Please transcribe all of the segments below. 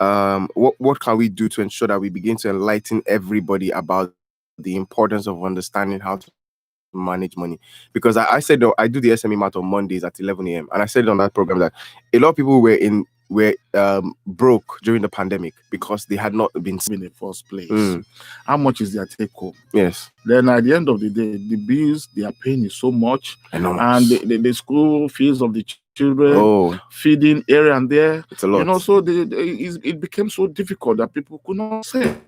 what can we do to ensure that we begin to enlighten everybody about the importance of understanding how to manage money? Because I said, I do the SME Math on Mondays at 11 a.m. and I said on that program that a lot of people were broke during the pandemic because they had not been in the first place. Mm. How much is their take home? Yes. Then at the end of the day, the bills they are paying is so much, Enormous. and the school fees of the children, Oh, feeding here and there, it's a lot. so it became so difficult that people could not save.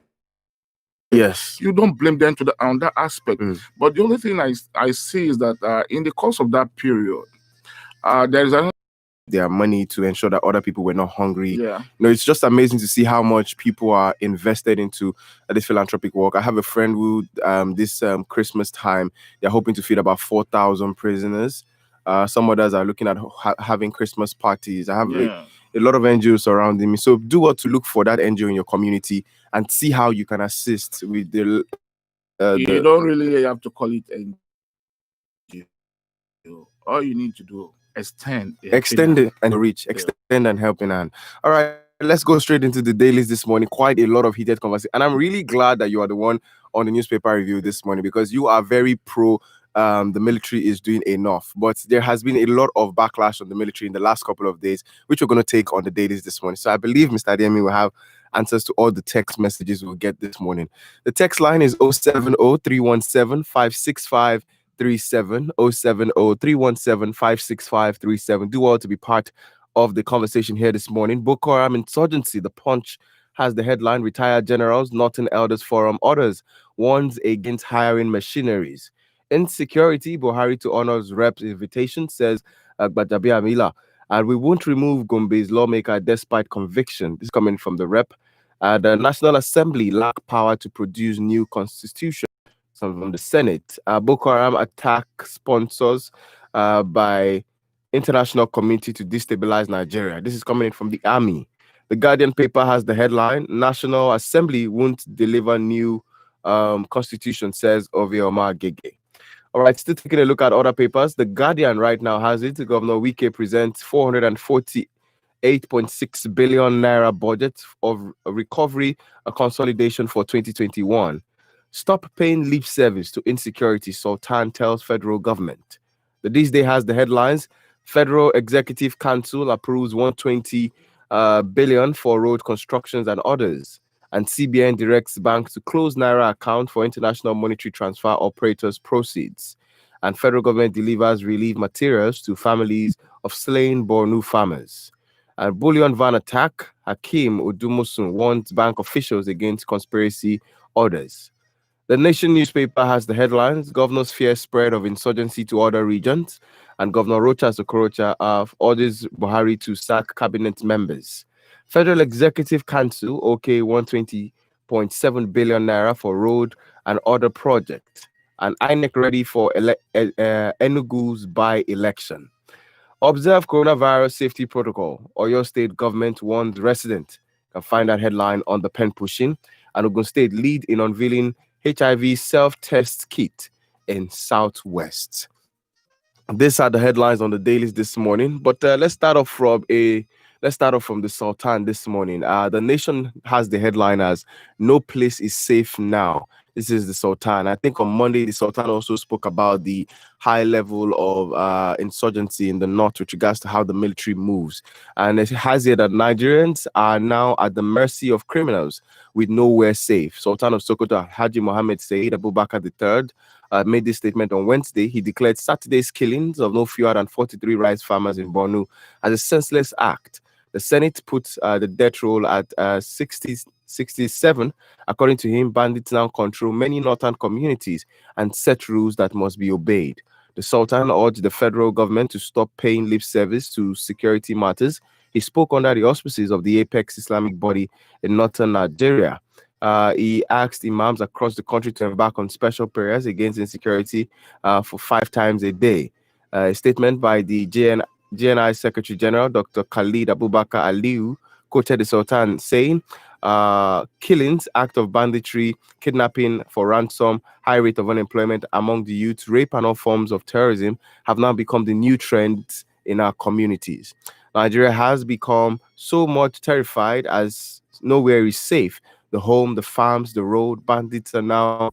Yes. You don't blame them on that aspect. Mm. But the only thing I see is that in the course of that period, there is another their money to ensure that other people were not hungry. Yeah. It's just amazing to see how much people are invested into this philanthropic work. I have a friend who this Christmas time, they're hoping to feed about 4,000 prisoners. Some others are looking at having Christmas parties. I have a lot of NGOs surrounding me. So do what to look for that NGO in your community and see how you can assist with the you don't really have to call it NGO. All you need to do extend it and reach, extend and helping hand. All right, let's go straight into the dailies this morning. Quite a lot of heated conversation, and I'm really glad that you are the one on the newspaper review this morning because you are very pro. The military is doing enough, but there has been a lot of backlash on the military in the last couple of days, which we're going to take on the dailies this morning. So I believe Mr. Ademi will have answers to all the text messages we'll get this morning. The text line is 070-317-56537, 070-317-56537. Do well to be part of the conversation here this morning. Boko Haram insurgency. The Punch has the headline: Retired generals, Northern Elders Forum orders warns against hiring machineries. Insecurity. Buhari to honors reps invitation, says Gbadabi Amila. And we won't remove Gombe's lawmaker despite conviction. This is coming from the rep. The National Assembly lack power to produce new constitution. Some from the Senate. Boko Haram attack sponsors by international community to destabilize Nigeria. This is coming in from the army. The Guardian paper has the headline: National Assembly won't deliver new constitution, says Ovioma Gege. All right, still taking a look at other papers. The Guardian right now has it. Governor Wike presents 448.6 billion naira budget of recovery and consolidation for 2021. Stop paying lip service to insecurity, Sultan tells federal government. The This Day has the headlines: Federal Executive Council approves 120 billion for road constructions and others. And CBN directs banks to close Naira account for international monetary transfer operators' proceeds. And federal government delivers relief materials to families of slain Bornu farmers. And bullion van attack, Hakeem Odumusun warns bank officials against conspiracy orders. The Nation newspaper has the headlines: Governors fear spread of insurgency to other regions, and Governor Rocha Sokorocha orders Buhari to sack cabinet members. Federal Executive Council, OK, 120.7 billion naira for road and other projects. And INEC ready for Enugu's by-election. Observe coronavirus safety protocol. Oyo State government warns residents. You can find that headline on the pen pushing. And Ogun State lead in unveiling HIV self-test kit in Southwest. These are the headlines on the dailies this morning. But let's start off from the Sultan this morning. The Nation has the headline as "No place is safe now." This is the Sultan. I think on Monday, the Sultan also spoke about the high level of insurgency in the north with regards to how the military moves. And it has here that Nigerians are now at the mercy of criminals with nowhere safe. Sultan of Sokoto, Haji Mohammed Said Abubakar III, made this statement on Wednesday. He declared Saturday's killings of no fewer than 43 rice farmers in Borno as a senseless act. The Senate put the death roll at 67. According to him, bandits now control many northern communities and set rules that must be obeyed. The Sultan urged the federal government to stop paying lip service to security matters. He spoke under the auspices of the Apex Islamic body in northern Nigeria. He asked imams across the country to embark on special prayers against insecurity for 5 times a day. A statement by the GNI Secretary General, Dr. Khalid Abubakar Aliu, quoted the Sultan saying, killings, act of banditry, kidnapping for ransom, high rate of unemployment among the youth, rape and all forms of terrorism have now become the new trends in our communities. Nigeria has become so much terrified as nowhere is safe. The home, the farms, the road, bandits are now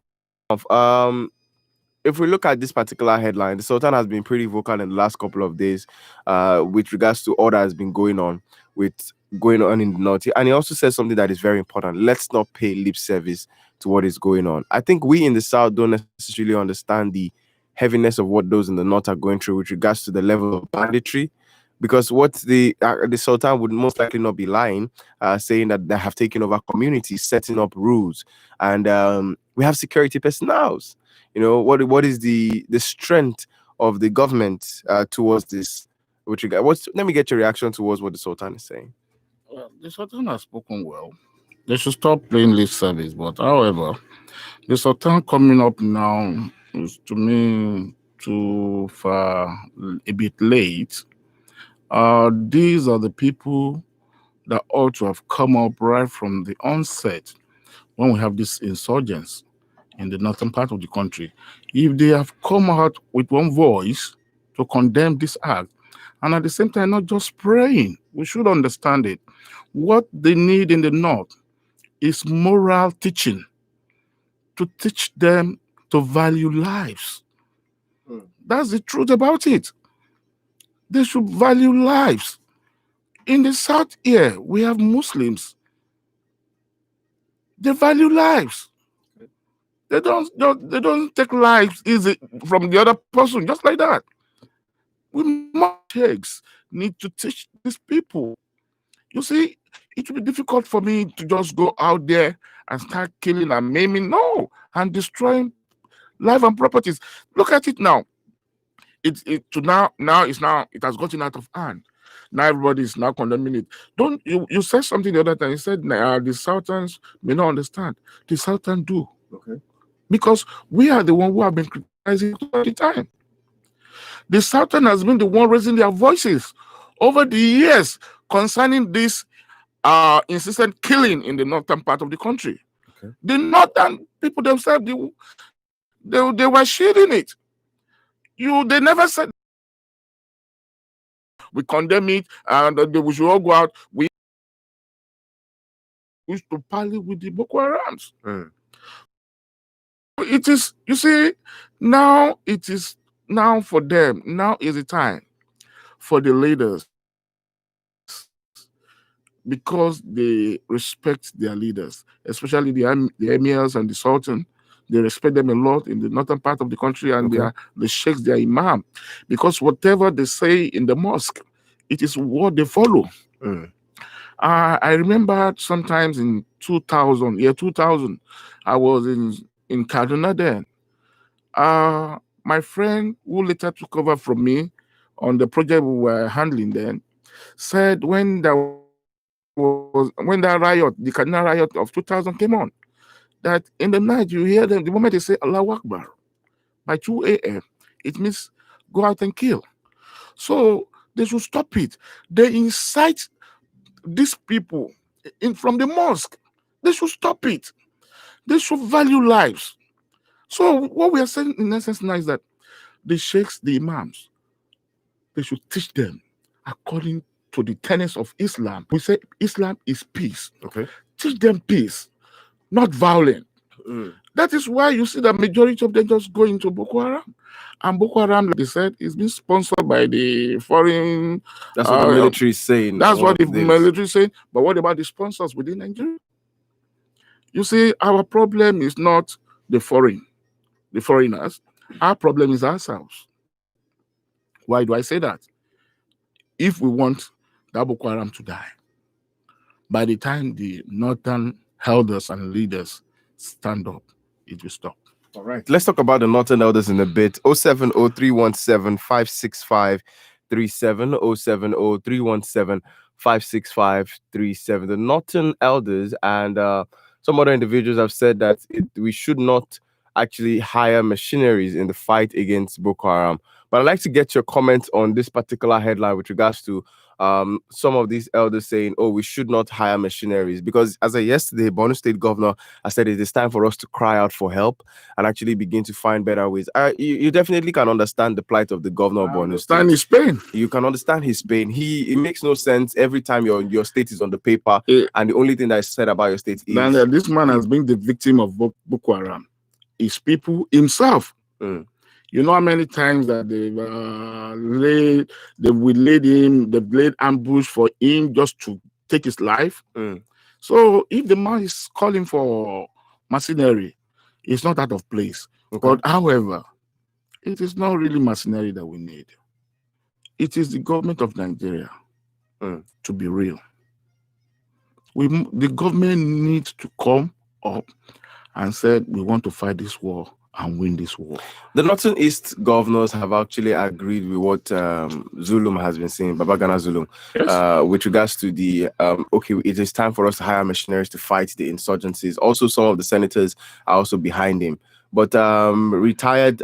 if we look at this particular headline, the Sultan has been pretty vocal in the last couple of days with regards to all that has been going on in the north. And he also says something that is very important. Let's not pay lip service to what is going on. I think we in the south don't necessarily understand the heaviness of what those in the north are going through with regards to the level of banditry. Because what the Sultan would most likely not be lying, saying that they have taken over communities, setting up rules, and we have security personnel. You know, what is the strength of the government towards this? With regard, let me get your reaction towards what the Sultan is saying. Well, the Sultan has spoken well. They should stop playing lip service. But however, the Sultan coming up now is to me too far, a bit late. These are the people that ought to have come up right from the onset when we have this insurgents in the northern part of the country. If they have come out with one voice to condemn this act, and at the same time not just praying, we should understand it. What they need in the north is moral teaching, to teach them to value lives. That's the truth about it. They should value lives. In the south here, we have Muslims. They value lives. They don't take lives easy from the other person, just like that. We must need to teach these people. You see, it will be difficult for me to just go out there and start killing and maiming, no, and destroying life and properties. Look at it now. It has gotten out of hand. Now everybody is now condemning it. Don't you said something the other time? You said the Sultans may not understand. The Sultans do. Okay. Because we are the one who have been criticizing all the time. The Sultan has been the one raising their voices over the years concerning this insistent killing in the northern part of the country. Okay. The northern people themselves, they were shielding it. They never said we condemn it and we should all go out. We used to parley with the Boko Harams. It is, you see, now it is now for them. Now is the time for the leaders, because they respect their leaders, especially the emirs and the sultan. They respect them a lot in the northern part of the country, and the sheikhs, their imam, because whatever they say in the mosque, it is what they follow. I remember sometimes in 2000, I was in Kaduna then. My friend who later took over from me on the project we were handling then said when that riot, the Kaduna riot of 2000 came on, that in the night you hear them, the moment they say Allahu Akbar, by 2 a.m., it means go out and kill. So they should stop it. They incite these people from the mosque. They should stop it. They should value lives. So what we are saying in essence now is that the sheikhs, the imams, they should teach them according to the tenets of Islam. We say Islam is peace. Okay. Teach them peace, not violence. That is why you see the majority of them just go into Boko Haram. And Boko Haram, like they said, is being sponsored by the foreign. That's what the military is saying. That's what the military is saying. But what about the sponsors within Nigeria? You see, our problem is not the foreigners. Our problem is ourselves. Why do I say that? If we want that Boko Haram to die, by the time the northern elders and leaders stand up, it will stop. All right. Let's talk about the northern elders in a bit. 070-317-56537. 070-317-56537. The northern elders and some other individuals have said that we should not actually hire machineries in the fight against Boko Haram. But I'd like to get your comments on this particular headline with regards to some of these elders saying, "Oh, we should not hire machineries," because as of yesterday, Borno State Governor, I said it is time for us to cry out for help and actually begin to find better ways. You definitely can understand the plight of the governor of Borno State. Understand his pain. You can understand his pain. It makes no sense every time your state is on the paper, and the only thing that is said about your state is Daniel, this man has been the victim of Boko Haram. His people himself. You know how many times that they've laid ambush for him just to take his life. So if the man is calling for mercenary, it's not out of place. Okay. But however, it is not really mercenary that we need. It is the government of Nigeria, to be real. The government needs to come up and say, we want to fight this war and win this war. The Northern East governors have actually agreed with what Zulum has been saying, Babagana Zulum, Yes. with regards to the, okay, it is time for us to hire mercenaries to fight the insurgencies. Also, some of the senators are also behind him. But retired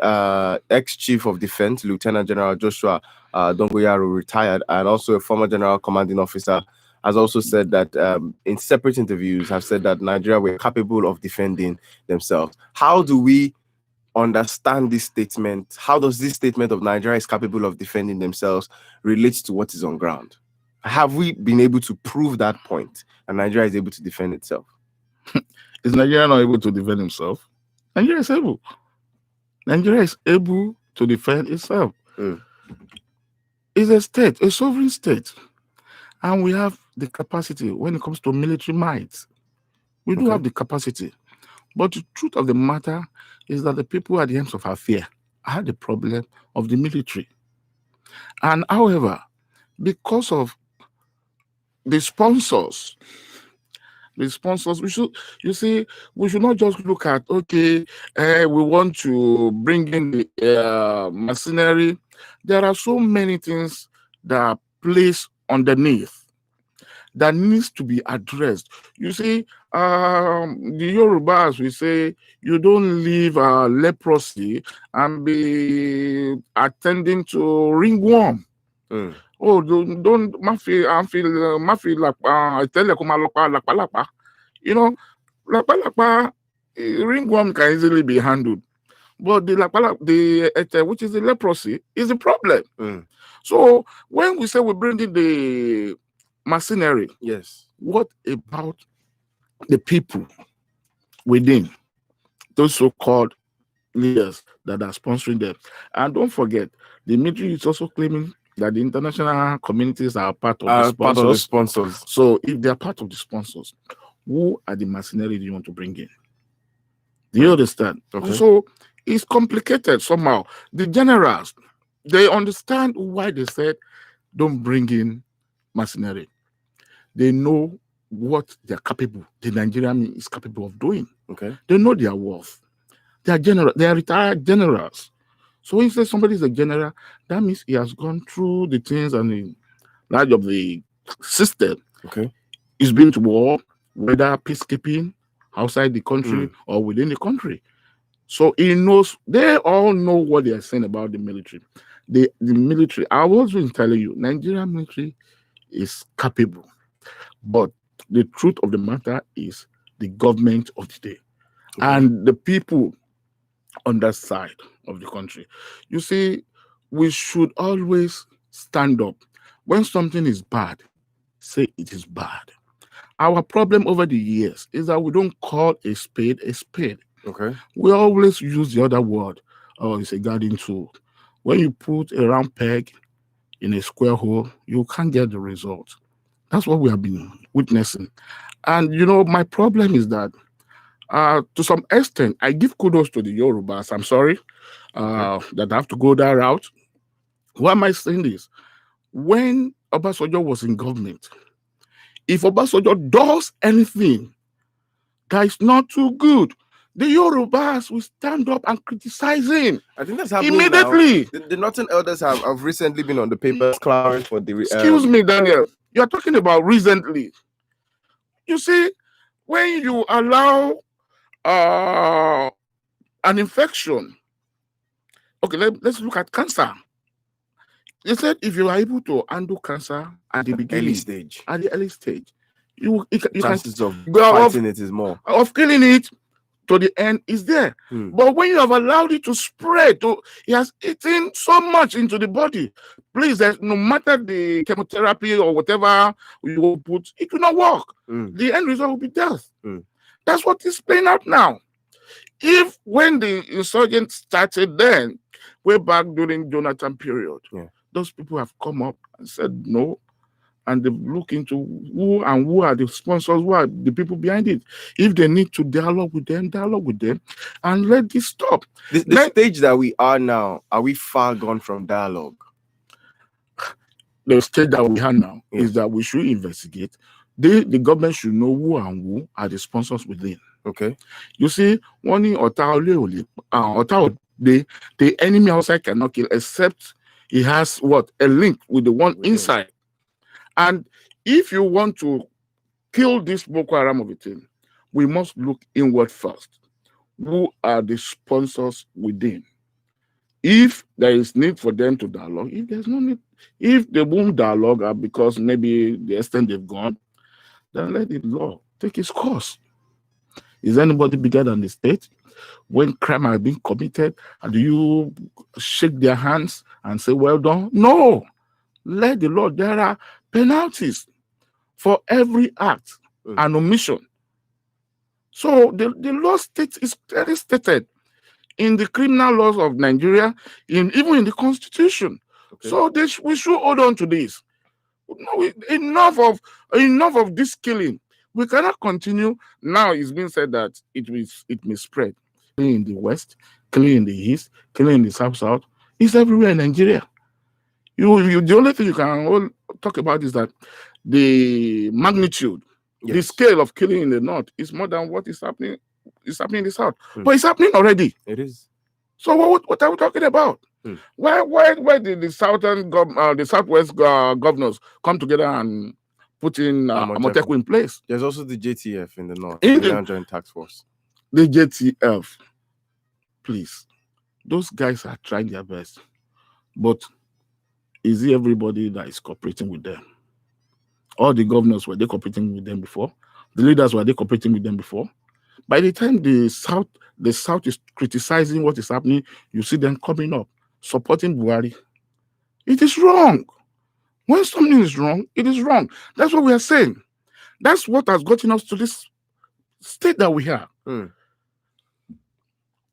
ex-chief of defense, Lieutenant General Joshua Dongoyaro, retired, and also a former general commanding officer, has also said that in separate interviews have said that Nigeria were capable of defending themselves. How do we understand this statement? How does this statement of Nigeria is capable of defending themselves relate to what is on ground? Have we been able to prove that point and Nigeria is able to defend itself? Is Nigeria not able to defend himself? Nigeria is able. Nigeria is able to defend itself. It's a state, a sovereign state. And we have the capacity when it comes to military might. We do have the capacity. But the truth of the matter is that the people at the ends of our fear had the problem of the military. And however, because of the sponsors, we should not just look at, okay, we want to bring in the mercenary. There are so many things that are placed underneath that needs to be addressed. You see, the Yorubas, we say, you don't leave leprosy and be attending to ringworm. Oh, don't you know, ringworm can easily be handled, but the which is the leprosy is the problem. So when we say we bring in the mercenary, yes, what about the people within, those so-called leaders that are sponsoring them? And don't forget, the military is also claiming that the international communities are part of the sponsors. So if they are part of the sponsors, who are the mercenaries you want to bring in? Do you understand? Okay. So it's complicated somehow. The generals, they understand why they said don't bring in mercenary. They know what they're capable, the Nigerian army is capable of doing. Okay. They know their worth. They are retired generals. So when you say somebody is a general, that means he has gone through the things and the large of the system. Okay. He's been to war, whether peacekeeping outside the country or within the country. So he knows, they all know what they are saying about the military. The military, I was been telling you, Nigerian military is capable. But the truth of the matter is the government of the day and the people on that side of the country. You see, we should always stand up. When something is bad, say it is bad. Our problem over the years is that we don't call a spade a spade. Okay. We always use the other word, oh, it's a garden tool. When you put a round peg in a square hole, you can't get the result. That's what we have been witnessing. And, you know, my problem is that to some extent, I give kudos to the Yorubas. I'm sorry that I have to go that route. Why am I saying this? When Obasanjo was in government, if Obasanjo does anything that is not too good, the Yorubas will stand up and criticize him. I think that's happening immediately. The Northern elders have recently been on the papers clamoring for the... Excuse me, Daniel. You're talking about recently. You see, when you allow an infection, okay, let's look at cancer. They said if you are able to handle cancer at the beginning, Early stage. at the early stage, you can Chances of go fighting it is more. of killing it to the end is there. But when you have allowed it to spread, it has eaten so much into the body. Please, no matter the chemotherapy or whatever you will put, it will not work. The end result will be death. That's what is playing out now. If when the insurgents started then, way back during Jonathan period, those people have come up and said no, and they look into who are the sponsors, who are the people behind it. If they need to dialogue with them, and let this stop. The stage that we are now, are we far gone from dialogue? The stage that we are now is that we should investigate. The government should know who are the sponsors within. Okay. You see, the enemy outside cannot kill except he has a link with the one inside. And if you want to kill this Boko Haram of a thing, we must look inward first. Who are the sponsors within? If there is need for them to dialogue, if there's no need, if they won't dialogue because maybe the extent they've gone, then let the law take its course. Is anybody bigger than the state? When crime has been committed, and do you shake their hands and say, well done? No. Let the law, there are penalties for every act and omission. So the law state is clearly stated in the criminal laws of Nigeria, even in the Constitution. Okay. So we should hold on to this. No, enough of this killing. We cannot continue. Now it's been said that it may spread. Killing in the west, killing in the east, killing in the south. It's everywhere in Nigeria. The only thing you can talk about is that the magnitude, the scale of killing in the north is more than what is happening. It's happening in the south, but it's happening already. It is. So what are we talking about? Where did the southwest governors come together and put in Amotekun in place? There's also the JTF in the north, the Joint Task Force. The JTF, please, those guys are trying their best, but is it everybody that is cooperating with them? All the governors, were they cooperating with them before? The leaders, were they cooperating with them before? By the time the South is criticizing what is happening, you see them coming up, supporting Buhari. It is wrong. When something is wrong, it is wrong. That's what we are saying. That's what has gotten us to this state that we are.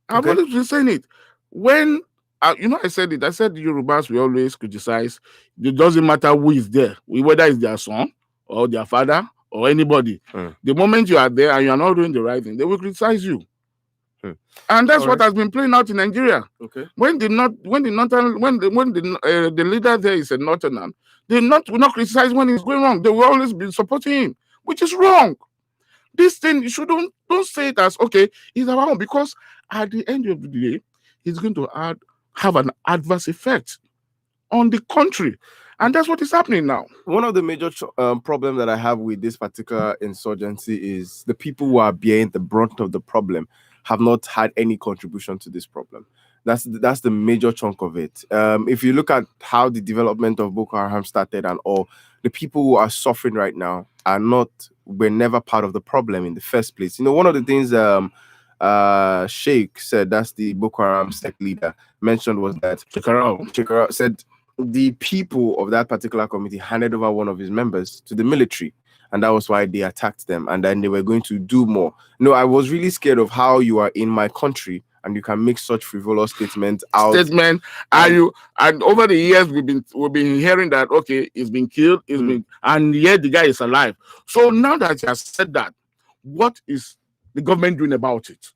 I've always been saying it. When I said it. I said the Yorubas will always criticize. It doesn't matter who is there, whether it's their son or their father or anybody. The moment you are there and you are not doing the right thing, they will criticize you. And that's what has been playing out in Nigeria. Okay. When the leader there is a northerner, they will not criticize when he's going wrong. They will always be supporting him, which is wrong. This thing, you don't say it as okay, it's our own, because at the end of the day, it's going to have an adverse effect on the country. And that's what is happening now. One of the major problems that I have with this particular insurgency is the people who are bearing the brunt of the problem have not had any contribution to this problem. That's the major chunk of it. If you look at how the development of Boko Haram started and all, the people who are suffering right now were never part of the problem in the first place. One of the things Sheikh said, that's the Boko Haram sect leader, mentioned was that Shekarau said the people of that particular committee handed over one of his members to the military, and that was why they attacked them, and then they were going to do more. No, I was really scared of how you are in my country and you can make such frivolous statements out. And over the years we've been hearing that he's been killed, and yet the guy is alive. So now that he has said that, what is the government doing about it?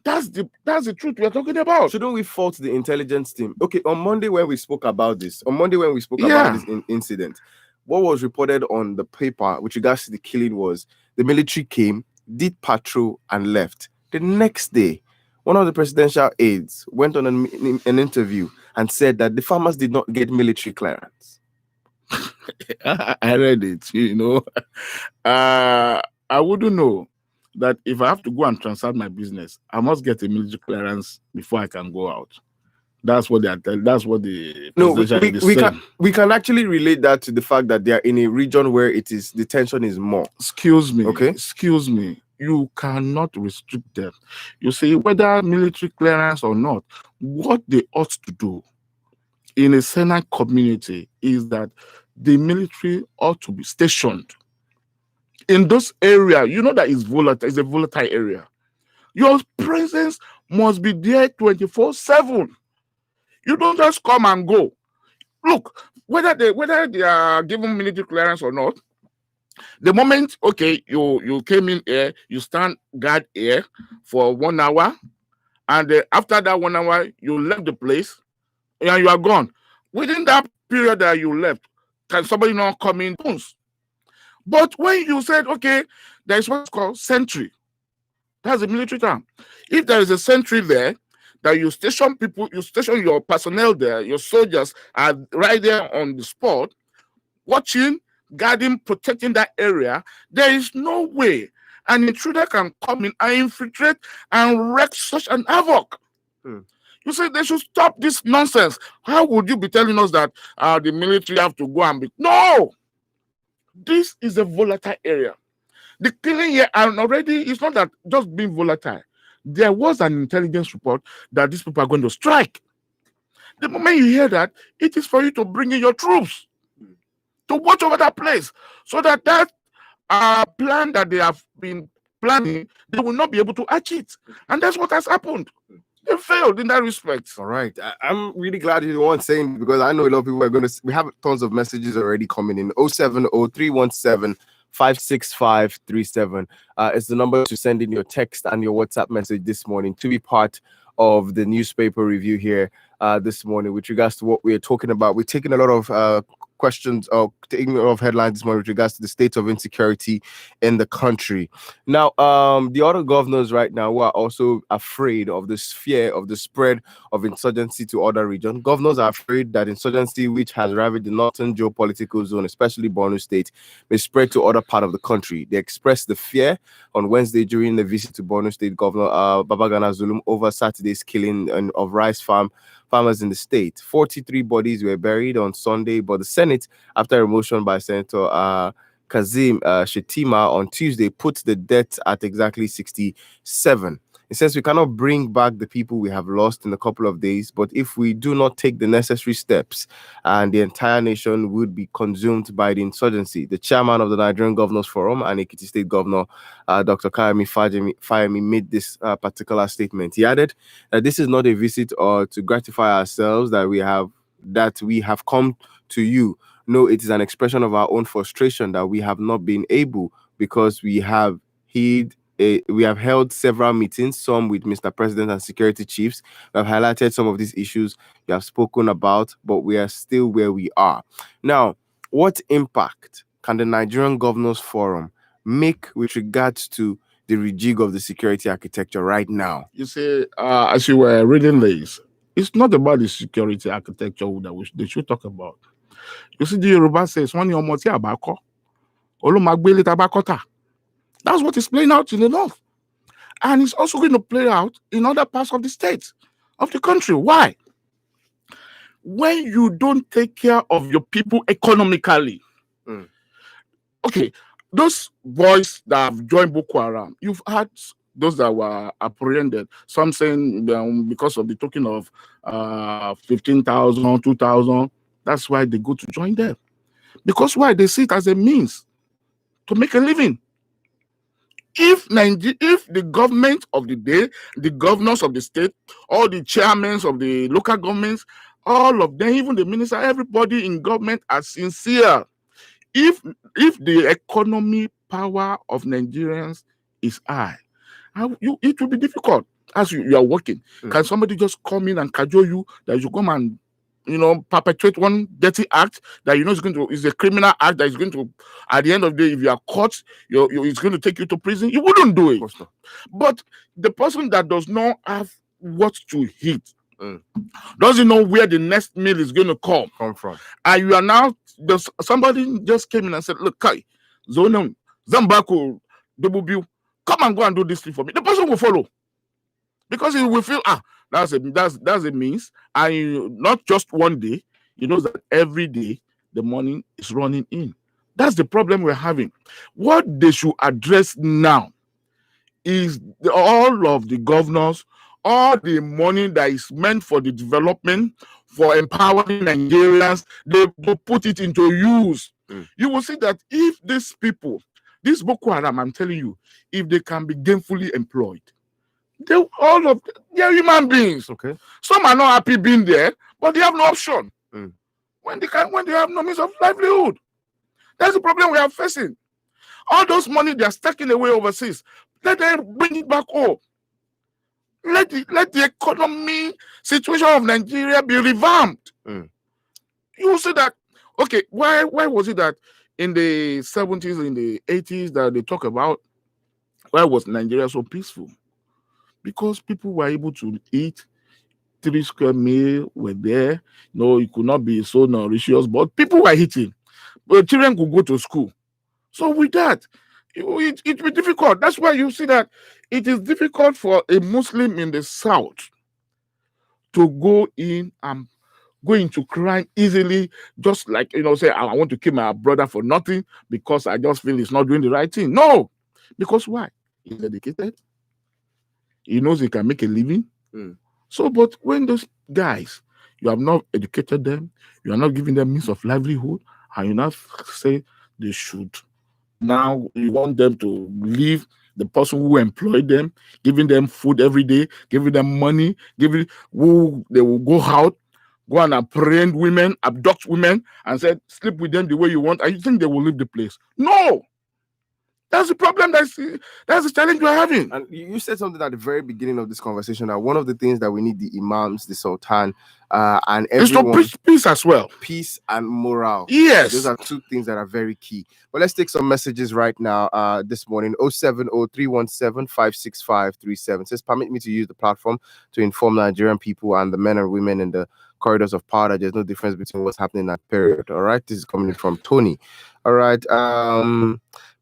That's the truth we are talking about. Shouldn't we fault the intelligence team? Okay, on Monday when we spoke about this about this incident, what was reported on the paper with regards to the killing was the military came, did patrol, and left. The next day, one of the presidential aides went on an interview and said that the farmers did not get military clearance. I read it, I wouldn't know that if I have to go and transact my business, I must get a military clearance before I can go out. That's what that's what the No, presidential is we saying. can actually relate that to the fact that they are in a region where the tension is more. Excuse me. Okay. Excuse me. You cannot restrict them. You see, whether military clearance or not, what they ought to do in a Senate community is that the military ought to be stationed in those areas. You know that is volatile. It's a volatile area. Your presence must be there 24/7. You don't just come and go. Look, whether they are given military clearance or not, the moment you came in here, you stand guard here for 1 hour, and after that 1 hour you left the place and you are gone. Within that period that you left, can somebody not come in? But when you said there is what's called sentry, that's a military term. If there is a sentry there, that you station people, you station your personnel there, your soldiers are right there on the spot, watching, guarding, protecting that area, there is no way an intruder can come in and infiltrate and wreak such an havoc. You say they should stop this nonsense. How would you be telling us that the military have to go and be? No! This is a volatile area. The killing here, and already, it's not that just being volatile. There was an intelligence report that these people are going to strike. The moment you hear that, it is for you to bring in your troops to watch over that place, so that plan that they have been planning, they will not be able to achieve it. And that's what has happened. They failed in that respect. All right. I'm really glad you're the one saying, because I know a lot of people are going to. We have tons of messages already coming in. 070-317 56537. It's the number to send in your text and your WhatsApp message this morning to be part of the newspaper review here this morning with regards to what we're talking about. We're taking a lot of questions or taking a lot of headlines this morning with regards to the state of insecurity in the country. Now, the other governors right now who are also afraid of this fear of the spread of insurgency to other regions. Governors are afraid that insurgency, which has ravaged the northern geopolitical zone, especially Borno State, may spread to other part of the country. They expressed the fear on Wednesday during the visit to Borno State Governor Babagana Zulum over Saturday's killing of rice farmers in the state. 43 bodies were buried on Sunday, but the Senate, after a motion by Senator Kazim Shettima on Tuesday, put the death at exactly 67. It says we cannot bring back the people we have lost in a couple of days, but if we do not take the necessary steps, and the entire nation would be consumed by the insurgency. The chairman of the Nigerian Governors Forum and Ekiti State Governor, Dr. Kayemi Fayemi, made this particular statement. He added that this is not a visit or to gratify ourselves that we have come to you. No, it is an expression of our own frustration that we have not been able, because we have held several meetings, some with Mr. President and security chiefs. We have highlighted some of these issues you have spoken about, but we are still where we are. Now, what impact can the Nigerian Governors Forum make with regards to the rejig of the security architecture right now? You see, as you were reading this, it's not about the security architecture that they should talk about. You see, the Yoruba says, that's what is playing out in the north. And it's also going to play out in other parts of the state, of the country. Why? When you don't take care of your people economically, okay, those boys that have joined Boko Haram, you've had those that were apprehended, some saying because of the token of 15,000, 2,000, that's why they go to join them. Because why? They see it as a means to make a living. If the government of the day, the governors of the state, all the chairmen of the local governments, all of them, even the minister, everybody in government are sincere. If the economy power of Nigerians is high, it will be difficult as you are working. Can somebody just come in and cajole you that you come and perpetrate one dirty act that is a criminal act that is going to, at the end of the day, if you are caught, it's going to take you to prison? You wouldn't do it. But the person that does not have what to eat, doesn't know where the next meal is going to come from, and you are now, somebody just came in and said, look, Kai, Zonam, Zambako, Dobubu, come and go and do this thing for me. The person will follow. because he will feel that's a means, and not just one day. He knows that every day the money is running in. That's the problem we're having. What they should address now is all of the governors, all the money that is meant for the development, for empowering Nigerians, they put it into use. You will see that if these people, this Boko Haram, I'm telling you, if they can be gainfully employed, they're human beings. Okay. Some are not happy being there, but they have no option. When they have no means of livelihood. That's the problem we are facing. All those money they are stacking away overseas, let them bring it back home. Let the economy situation of Nigeria be revamped. You will see that, okay, why was it that in the 70s, in the 80s that they talk about, why was Nigeria so peaceful? Because people were able to eat 3 square meal were there. No, it could not be so nutritious, but people were eating. But children could go to school. So with that, it will be difficult. That's why you see that it is difficult for a Muslim in the South to go into crime easily, just like, say, I want to kill my brother for nothing because I just feel he's not doing the right thing. No, because why? He's educated. He knows he can make a living. So, but when those guys, you have not educated them, you are not giving them means of livelihood, and you now say they should. Now you want them to leave the person who employed them, giving them food every day, giving them money, they will go out, go and apprehend women, abduct women, and say, sleep with them the way you want, and you think they will leave the place. No! That's the problem. That's the challenge we're having. And you said something at the very beginning of this conversation that one of the things that we need the imams, the sultan, and everyone is peace as well. Peace and morale. Yes, those are two things that are very key. But let's take some messages right now. This morning, 070-317-56537 says, permit me to use the platform to inform Nigerian people and the men and women in the corridors of power that there's no difference between what's happening in that period. All right, this is coming from Tony. All right.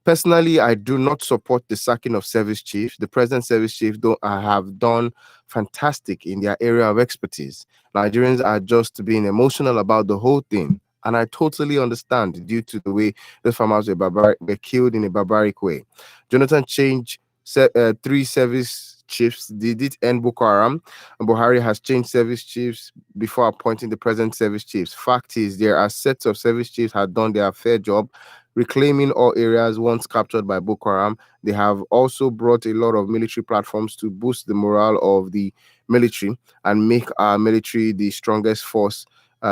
Personally, I do not support the sacking of service chiefs. The present service chiefs have done fantastic in their area of expertise. Nigerians are just being emotional about the whole thing. And I totally understand due to the way the farmers were killed in a barbaric way. Jonathan changed 3 service chiefs. Did it end Boko Haram? And Buhari has changed service chiefs before appointing the present service chiefs. Fact is, there are sets of service chiefs had done their fair job reclaiming all areas once captured by Boko Haram. They have also brought a lot of military platforms to boost the morale of the military and make our military the strongest force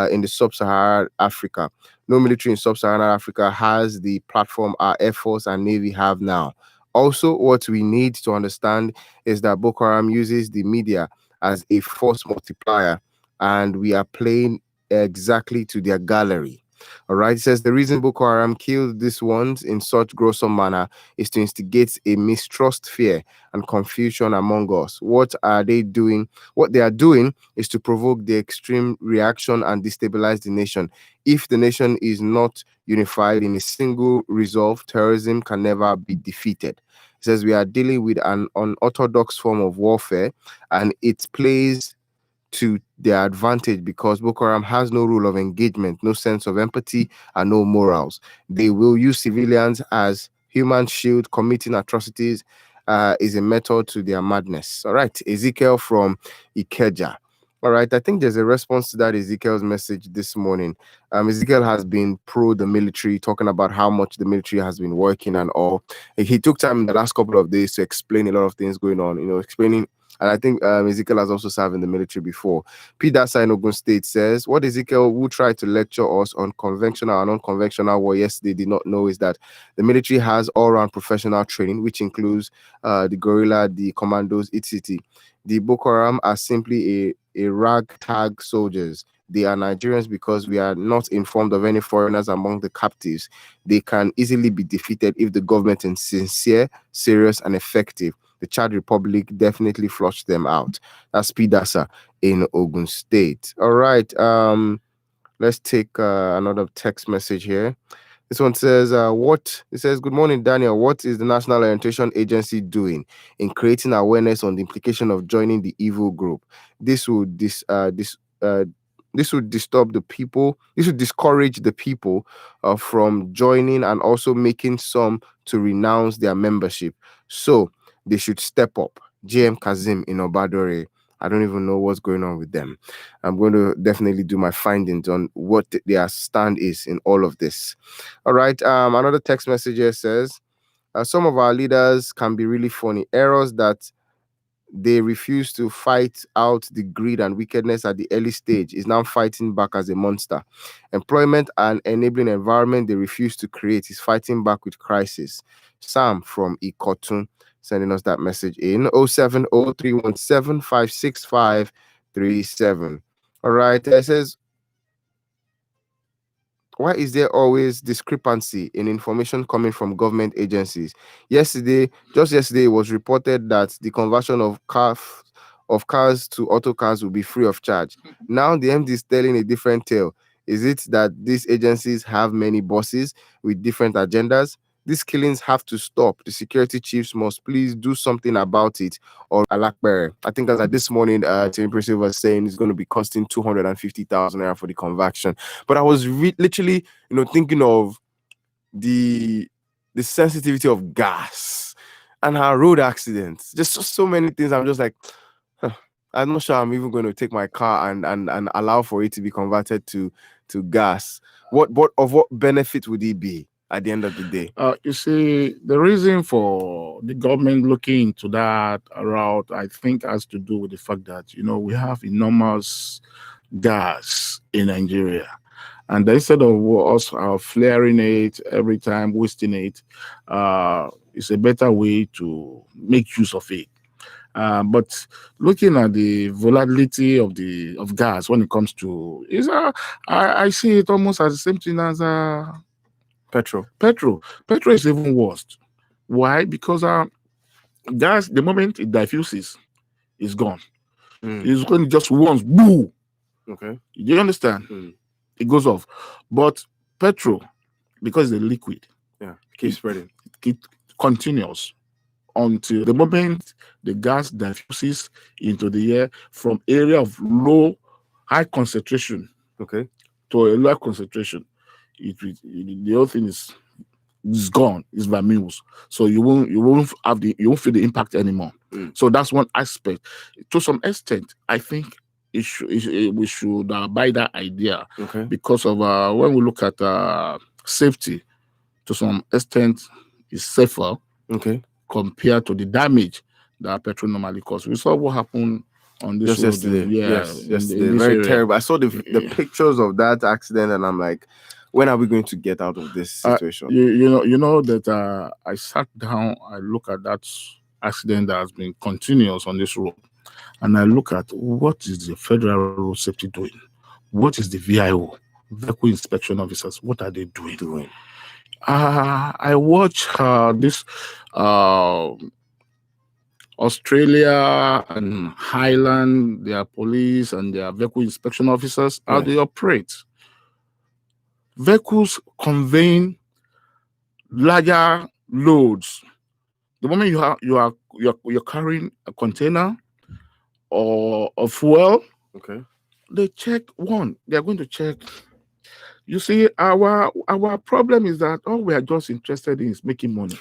in the sub-Saharan Africa. No military in sub-Saharan Africa has the platform our Air Force and Navy have now. Also, what we need to understand is that Boko Haram uses the media as a force multiplier, and we are playing exactly to their gallery. All right, it says the reason Boko Haram killed these ones in such gruesome manner is to instigate a mistrust, fear, and confusion among us. What they are doing is to provoke the extreme reaction and destabilize the nation. If the nation is not unified in a single resolve, terrorism can never be defeated. It says we are dealing with an unorthodox form of warfare, and it plays to their advantage because Boko Haram has no rule of engagement, no sense of empathy, and no morals. They will use civilians as human shield. Committing atrocities is a method to their madness. All right, Ezekiel from Ikeja. All right, I think there's a response to that Ezekiel's message this morning. Ezekiel has been pro the military, talking about how much the military has been working and all. He took time in the last couple of days to explain a lot of things going on, explaining. And I think Ezekiel has also served in the military before. P. Dasa in Ogun State says, what Ezekiel, who tried to lecture us on conventional and unconventional war yesterday, did not know is that the military has all-round professional training, which includes the guerrilla, the commandos, etc. The Boko Haram are simply a ragtag soldiers. They are Nigerians because we are not informed of any foreigners among the captives. They can easily be defeated if the government is sincere, serious, and effective. The Chad Republic definitely flushed them out. That's Pidasa in Ogun State. All right. Let's take another text message here. This one says, it says, good morning, Daniel. What is the National Orientation Agency doing in creating awareness on the implication of joining the evil group? This would disturb the people. This would discourage the people from joining and also making some to renounce their membership. So they should step up. GM Kazim in Obadore. I don't even know what's going on with them. I'm going to definitely do my findings on what their stand is in all of this. All right. Another text message here says, some of our leaders can be really funny. Errors that they refuse to fight out the greed and wickedness at the early stage is now fighting back as a monster. Employment and enabling environment they refuse to create is fighting back with crisis. Sam from Ikotun sending us that message in 07031756537. All right. It says, why is there always discrepancy in information coming from government agencies? Just yesterday, it was reported that the conversion of cars to auto cars will be free of charge. Now the MD is telling a different tale. Is it that these agencies have many bosses with different agendas? These killings have to stop. The security chiefs must please do something about it. Or Alakbere. I think as this morning, Tim Percy was saying it's going to be costing 250,000 naira for the conversion. But I was literally, thinking of the sensitivity of gas and our road accidents. Just so many things. I'm just like, I'm not sure I'm even going to take my car and allow for it to be converted to gas. What benefit would it be at the end of the day? You see, the reason for the government looking into that route, I think, has to do with the fact that, we have enormous gas in Nigeria. And instead of us flaring it every time, wasting it, it's a better way to make use of it. But looking at the volatility of gas when it comes to, I see it almost as the same thing as petrol. Petrol is even worse. Why? Because gas, the moment it diffuses, it's gone. It's going just once, boo. Okay. Do you understand? It goes off. But petrol, because it's a liquid, keeps spreading. It continues until the moment the gas diffuses into the air from area of high concentration, okay, to a low concentration. The whole thing is gone. It's vamoose. So you won't feel the impact anymore. So that's one aspect. To some extent, I think we should buy that idea, because of when we look at safety, to some extent, is safer, compared to the damage that petrol normally causes. We saw what happened on this road yesterday. Yesterday. Very terrible. I saw the pictures of that accident, and I'm like, when are we going to get out of this situation? You know that I sat down, I look at that accident that has been continuous on this road, and I look at what is the Federal Road Safety doing? What is the VIO, Vehicle Inspection Officers, what are they doing? I watch this Australia and Highland, their police and their vehicle inspection officers, how they operate. Vehicles conveying larger loads. The moment you're carrying a container or a fuel, they check one. They are going to check. You see, our problem is that all we are just interested in is making money.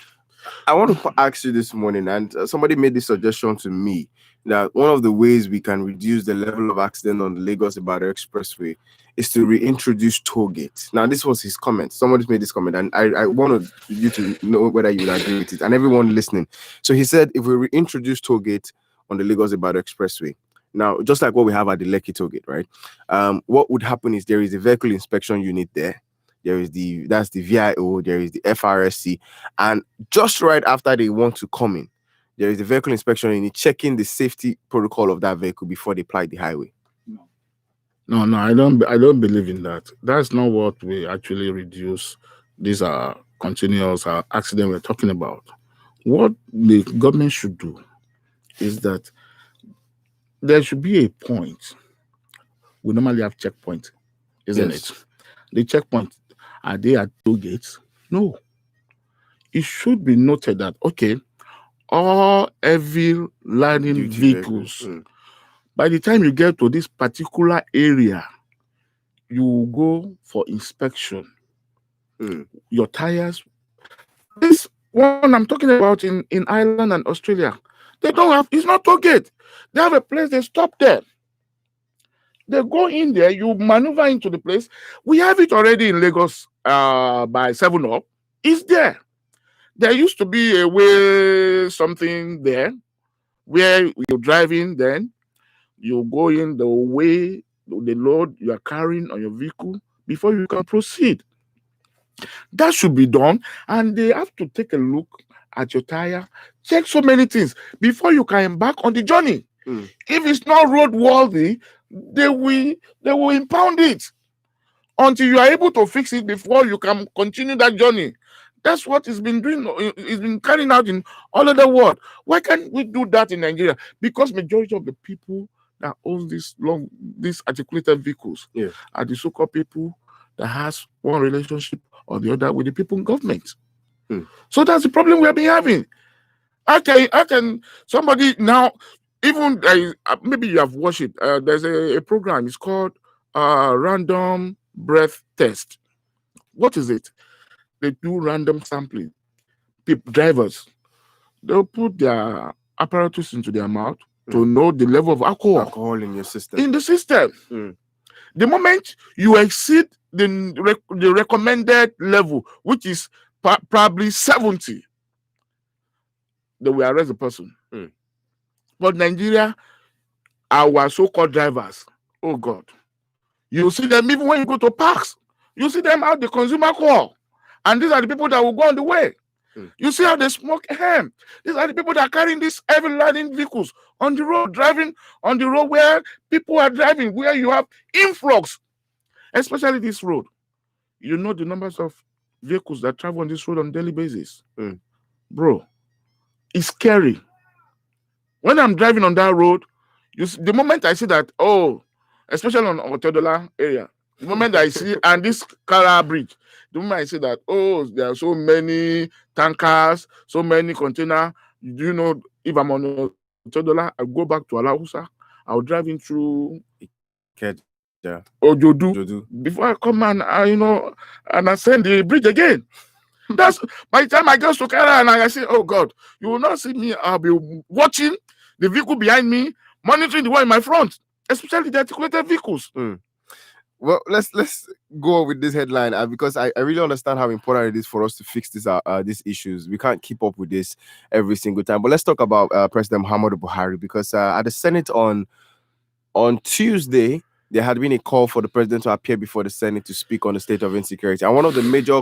I want to ask you this morning, and somebody made this suggestion to me, that one of the ways we can reduce the level of accident on the Lagos-Ibadan Expressway is to reintroduce toll gates. Now, this was his comment. Somebody made this comment, and I wanted you to know whether you would agree with it, and everyone listening. So he said, if we reintroduce toll gates on the Lagos-Ibadan Expressway, now, just like what we have at the Lekki toll gate, right? What would happen is there is a vehicle inspection unit there. There is that's the VIO, there is the FRSC, and just right after they want to come in, there is the vehicle inspection unit checking the safety protocol of that vehicle before they ply the highway. No, I don't believe in that. That's not what we actually reduce. These are continuous accidents we're talking about. What the government should do is that there should be a point. We normally have checkpoint, isn't it? The checkpoint. Are they at toll gates? No. It should be noted that, okay, all heavy laden Duty vehicles, by the time you get to this particular area, you go for inspection. Your tires. This one I'm talking about in Ireland and Australia, they don't have, it's not toll gate. They have a place, they stop there. They go in there, you maneuver into the place. We have it already in Lagos by 7-Up. It's there. There used to be a way something there where you're driving, then you go in the way, the load you are carrying on your vehicle before you can proceed. That should be done, and they have to take a look at your tire, check so many things before you can embark on the journey. If it's not roadworthy, they will impound it until you are able to fix it before you can continue that journey. That's what it's been doing. It's been carrying out in all over the world. Why can't we do that in Nigeria? Because majority of the people that own these articulated vehicles are the so-called people that has one relationship or the other with the people in government. So that's the problem we have been having. How can somebody now, even maybe you have watched it, there's a program, it's called Random Breath Test. What is it? They do random sampling. Drivers, they'll put their apparatus into their mouth to know the level of alcohol in your system. In the system. The moment you exceed the recommended level, which is probably 70, they will arrest the person. But Nigeria, our so-called drivers, oh God, you see them even when you go to parks, you see them out, they consume alcohol. And these are the people that will go on the way. You see how they smoke hemp. These are the people that are carrying these heavy laden vehicles on the road, driving on the road where people are driving, where you have influx, especially this road. You know the numbers of vehicles that travel on this road on a daily basis. Bro, it's scary. When I'm driving on that road, the moment I see that, especially on Otedola area, the moment I see, and this Kara Bridge, the moment I see that, there are so many tankers, so many containers. Do you know, if I'm on Otedola, I go back to Alahusa, I'll drive in through Ojodu before I come and and ascend the bridge again. That's by the time I get to Kara and I say, oh God, you will not see me. I'll be watching the vehicle behind me, monitoring the one in my front, especially the articulated vehicles. Well, let's go with this headline because I really understand how important it is for us to fix these issues. We can't keep up with this every single time. But let's talk about President Muhammadu Buhari, because at the Senate on Tuesday, there had been a call for the president to appear before the Senate to speak on the state of insecurity. And one of the major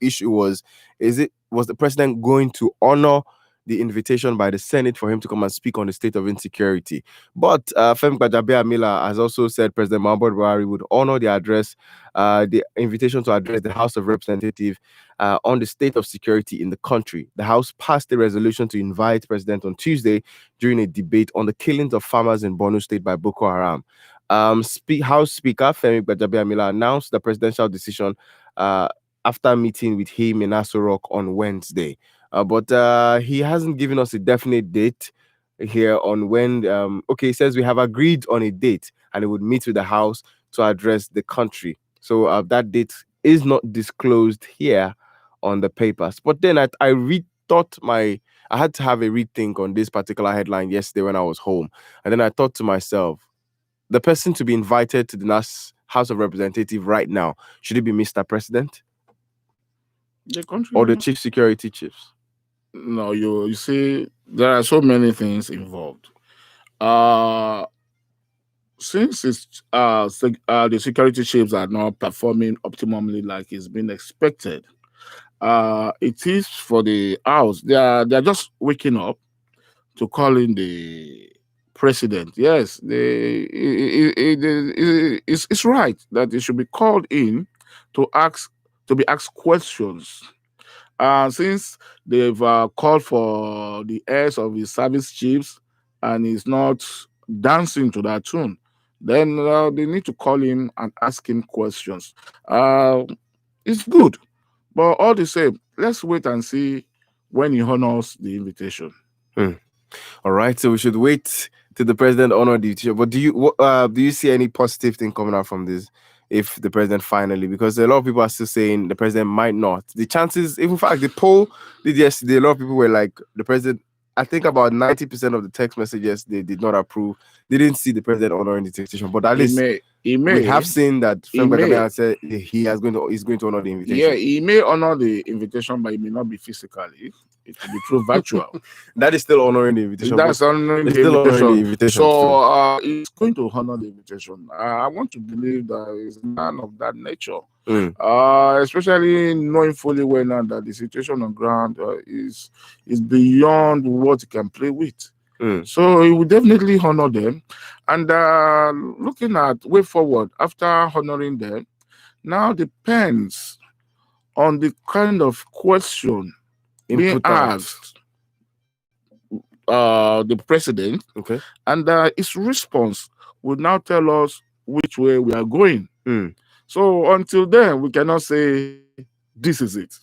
issue was the president going to honor the invitation by the Senate for him to come and speak on the state of insecurity? But Femi Gbajabiamila has also said President Muhammadu Buhari would honor the invitation to address the House of Representatives on the state of security in the country. The House passed a resolution to invite the president on Tuesday during a debate on the killings of farmers in Borno State by Boko Haram. House Speaker Femi Gbajabiamila announced the presidential decision after meeting with him in Aso Rock on Wednesday. But he hasn't given us a definite date here on when. He says we have agreed on a date and he would meet with the House to address the country. So that date is not disclosed here on the papers. But then I had to have a rethink on this particular headline yesterday when I was home. And then I thought to myself, the person to be invited to the House of Representatives right now, should it be Mr. President? The country or the chief security chiefs? No, you see, there are so many things involved. Since the security chiefs are not performing optimally like it's been expected, it is for the House. They are just waking up to call in the president. Yes, it's right that they should be called in to be asked questions. Since they've called for the heirs of his service chiefs and he's not dancing to that tune, then they need to call him and ask him questions. it's good. But all the same, let's wait and see when he honors the invitation. All right, so we should wait till the president honor the invitation. But do you see any positive thing coming out from this? If the president finally, because a lot of people are still saying the president might not. The chances, in fact, the poll did yesterday, a lot of people were like, the president, I think about 90% of the text messages they did not approve. They didn't see the president honoring the invitation, but at least we have seen that Femi said he's going to honor the invitation. Yeah, he may honor the invitation, but it may not be physically. It will be through virtual. That is still honoring the invitation. That's honoring the invitation. So it's going to honor the invitation. I want to believe that it's none of that nature. Especially knowing fully well now that the situation on ground is beyond what you can play with. So he will definitely honor them. And looking at way forward after honoring them, now depends on the kind of question being asked the president, and his response will now tell us which way we are going. So until then, we cannot say this is it.